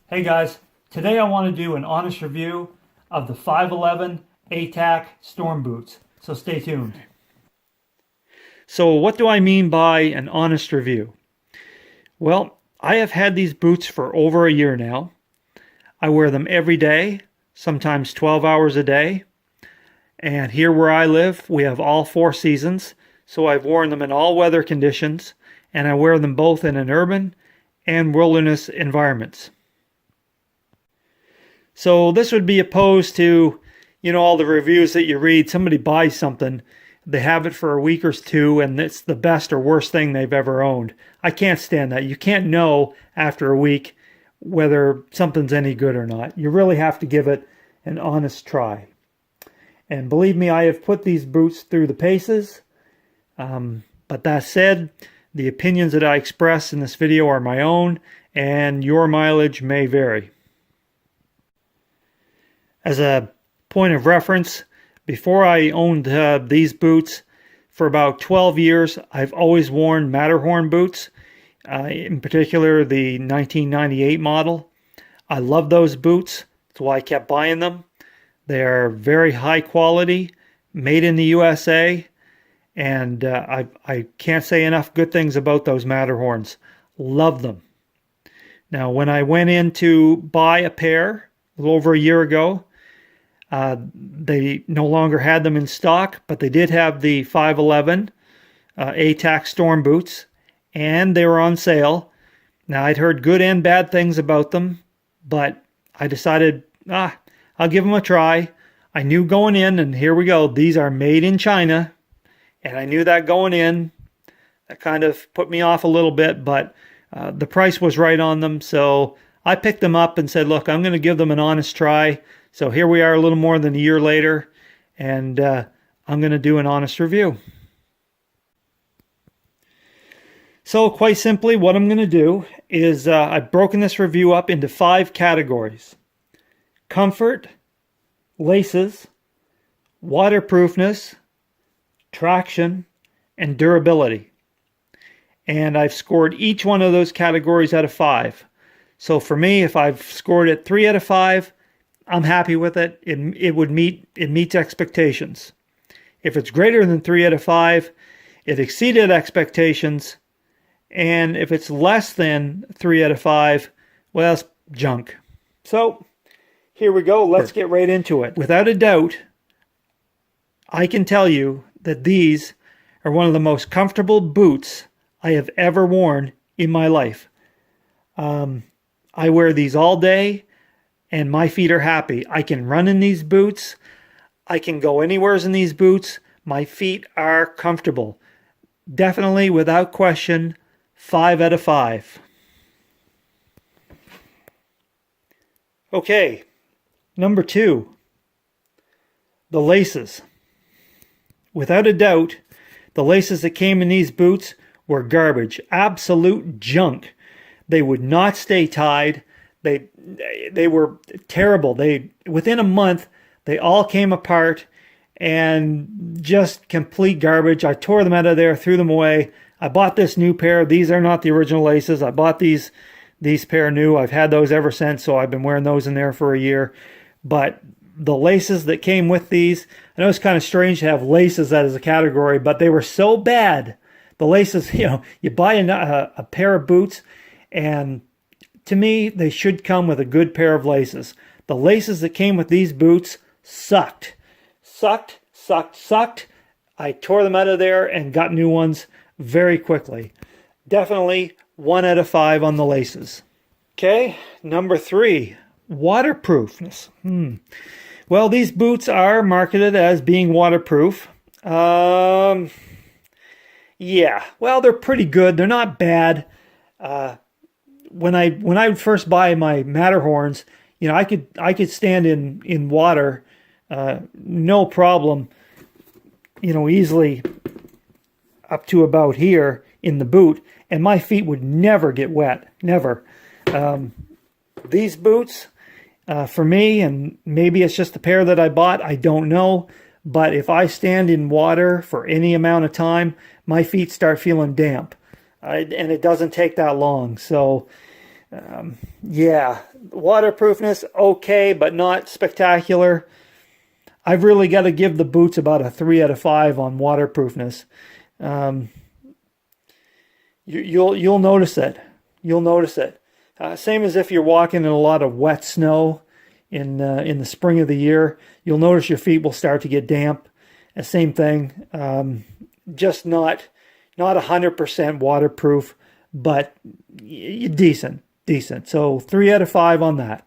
Hey guys, today I want to do an honest review of the 5.11 ATAC Storm Boots, so stay tuned. So what do I mean by an honest review? Well, I have had these boots for over a year now. I wear them every day, sometimes 12 hours a day. And here where I live, we have all four seasons, so I've worn them in all weather conditions, and I wear them both in an urban and wilderness environments. So this would be opposed to, all the reviews that you read. Somebody buys something, they have it for a week or two, and it's the best or worst thing they've ever owned. I can't stand that. You can't know after a week whether something's any good or not. You really have to give it an honest try. And believe me, I have put these boots through the paces. But that said, the opinions that I express in this video are my own, and your mileage may vary. As a point of reference, before I owned these boots, for about 12 years, I've always worn Matterhorn boots, in particular the 1998 model. I love those boots. That's why I kept buying them. They are very high quality, made in the USA, and I can't say enough good things about those Matterhorns. Love them. Now, when I went in to buy a pair a little over a year ago, they no longer had them in stock, but they did have the 5.11 ATAC Storm Boots, and they were on sale. Now, I'd heard good and bad things about them, but I decided, I'll give them a try. I knew going in, and here we go, these are made in China, and I knew that going in. That kind of put me off a little bit, but the price was right on them, so I picked them up and said, look, I'm going to give them an honest try. So here we are a little more than a year later, and I'm going to do an honest review. So quite simply, what I'm going to do is I've broken this review up into 5 categories: comfort, laces, waterproofness, traction, and durability. And I've scored each one of those categories out of 5. So for me, if I've scored it 3 out of 5, I'm happy with it. It meets expectations. If it's greater than 3 out of 5, it exceeded expectations. And if it's less than 3 out of 5, well, it's junk. So here we go. Let's get right into it. Without a doubt, I can tell you that these are one of the most comfortable boots I have ever worn in my life. I wear these all day, and my feet are happy. I can run in these boots. I can go anywhere in these boots. My feet are comfortable. Definitely, without question, 5 out of 5. Okay, number 2, the laces. Without a doubt, the laces that came in these boots were garbage. Absolute junk. They would not stay tied. They were terrible. Within a month, they all came apart and just complete garbage. I tore them out of there, threw them away. I bought this new pair. These are not the original laces. I bought these pair new. I've had those ever since, so I've been wearing those in there for a year. But the laces that came with these, I know it's kind of strange to have laces as a category, but they were so bad. The laces, you buy a pair of boots, and to me, they should come with a good pair of laces. The laces that came with these boots sucked. Sucked. I tore them out of there and got new ones very quickly. Definitely 1 out of 5 on the laces. Okay, number 3, waterproofness. Well, these boots are marketed as being waterproof. Yeah, well, they're pretty good. They're not bad. When I would first buy my Matterhorns, I could stand in water, no problem, easily up to about here in the boot, and my feet would never get wet, never. These boots, for me, and maybe it's just the pair that I bought, I don't know, but if I stand in water for any amount of time, my feet start feeling damp. And it doesn't take that long. So, yeah, Waterproofness, okay, but not spectacular. I've really got to give the boots about a 3 out of 5 on waterproofness. You'll notice it. You'll notice it. Same as if you're walking in a lot of wet snow in the spring of the year. You'll notice your feet will start to get damp. Same thing. Just not 100% waterproof, but decent. So 3 out of 5 on that.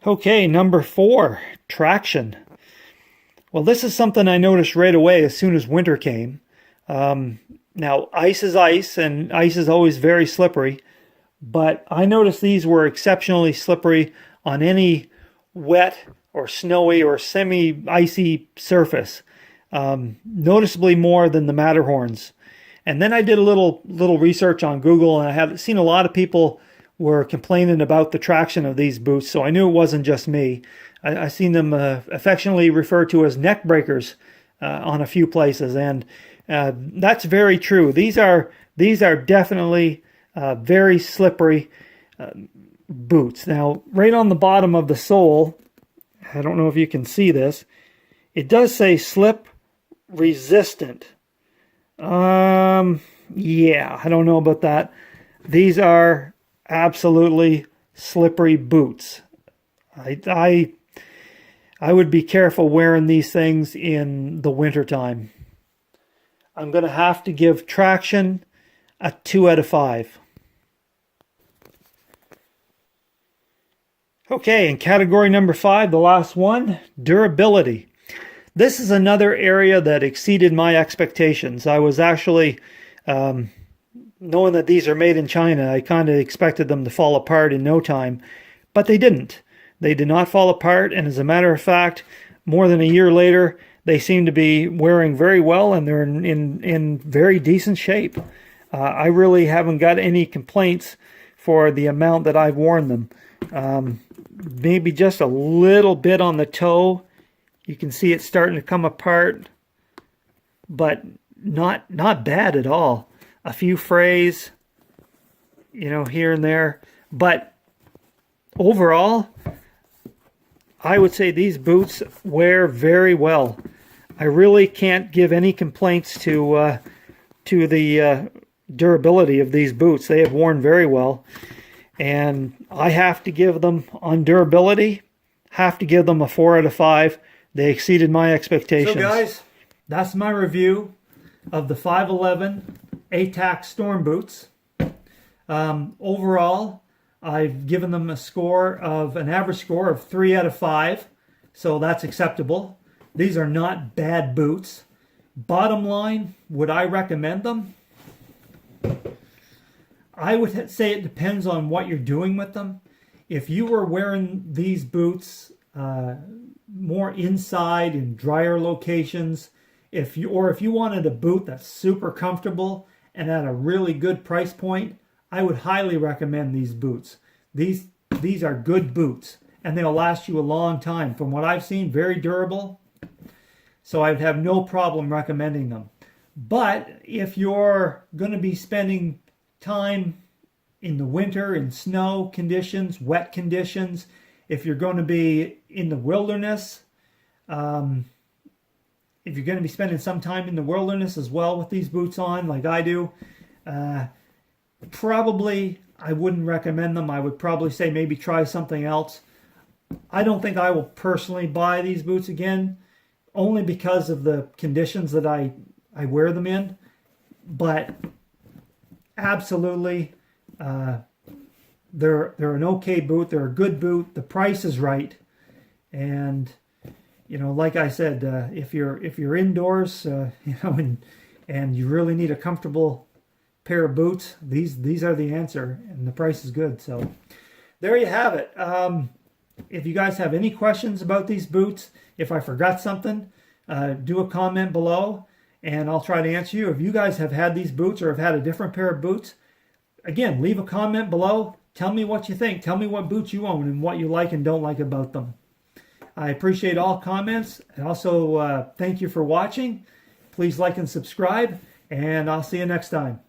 Okay, number 4, traction. Well, this is something I noticed right away as soon as winter came. Now, ice is ice, and ice is always very slippery, but I noticed these were exceptionally slippery on any wet or snowy or semi-icy surface, noticeably more than the Matterhorns. And then I did a little research on Google, and I have seen a lot of people were complaining about the traction of these boots, so I knew it wasn't just me. I seen them affectionately referred to as neck breakers on a few places, and that's very true. These are definitely very slippery boots. Now, right on the bottom of the sole, I don't know if you can see this, it does say slip resistant. Yeah, I don't know about that. These are absolutely slippery boots. I would be careful wearing these things in the wintertime. I'm going to have to give traction a 2 out of 5. Okay, in category number 5, the last one, durability. This is another area that exceeded my expectations. I was actually, knowing that these are made in China, I kind of expected them to fall apart in no time, but they didn't. They did not fall apart, and as a matter of fact, more than a year later, they seem to be wearing very well, and they're in very decent shape. I really haven't got any complaints for the amount that I've worn them. Maybe just a little bit on the toe. You can see it starting to come apart, but not bad at all. A few frays, here and there, but overall, I would say these boots wear very well. I really can't give any complaints to the durability of these boots. They have worn very well, and I have to give them, on durability, have to give them a 4 out of 5. They exceeded my expectations. So guys, that's my review of the 5.11 ATAC Storm Boots. Overall, I've given them an average score of 3 out of 5, so that's acceptable. These are not bad boots. Bottom line, would I recommend them? I would say it depends on what you're doing with them. If you were wearing these boots more inside in drier locations, if you wanted a boot that's super comfortable and at a really good price point, I would highly recommend these boots. These are good boots, and they'll last you a long time. From what I've seen, very durable. So I'd have no problem recommending them. But if you're going to be spending time in the winter, in snow conditions, wet conditions, if you're going to be in the wilderness, if you're going to be spending some time in the wilderness as well with these boots on, like I do, probably I wouldn't recommend them. I would probably say maybe try something else. I don't think I will personally buy these boots again, only because of the conditions that I wear them in. But absolutely, they're an okay boot. They're a good boot. The price is right, and like I said, if you're indoors, and you really need a comfortable pair of boots, these are the answer, and the price is good. So there you have it. If you guys have any questions about these boots, if I forgot something, do a comment below, and I'll try to answer you. If you guys have had these boots or have had a different pair of boots, again, leave a comment below. Tell me what you think. Tell me what boots you own and what you like and don't like about them. I appreciate all comments, and also thank you for watching. Please like and subscribe, and I'll see you next time.